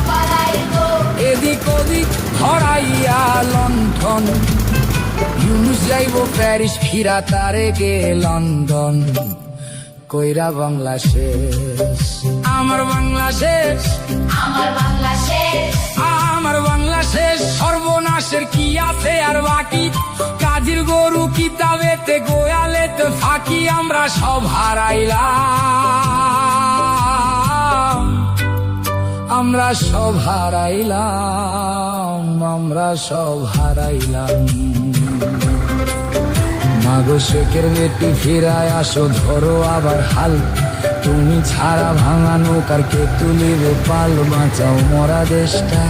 পালাইব, এদিক ওদিক হরাইয়া লণ্ঠন। ইউনুস যাইব প্যারিস, ফিরা তারে গে লন্ডন। কইরা বাংলাদেশ, আমার বাংলাদেশ, আমার বাংলাদেশ, আমার বাংলাদেশ। সর্বনাশের কি আছে আর বাকি, কাজীর গরু কিতাবেতে গোয়ালেতে ফাঁকি। আমরা সব হারাইলাম, আমরা সব হারাইলাম, আমরা সব হারাইলাম। মাগো শেখের বেটি ফিরায় আসো, ধরো আবার হাল। তুমি ছাড়া ভাঙা নৌকার কে তুলিবে পাল, বাঁচাও মরা দেশটা।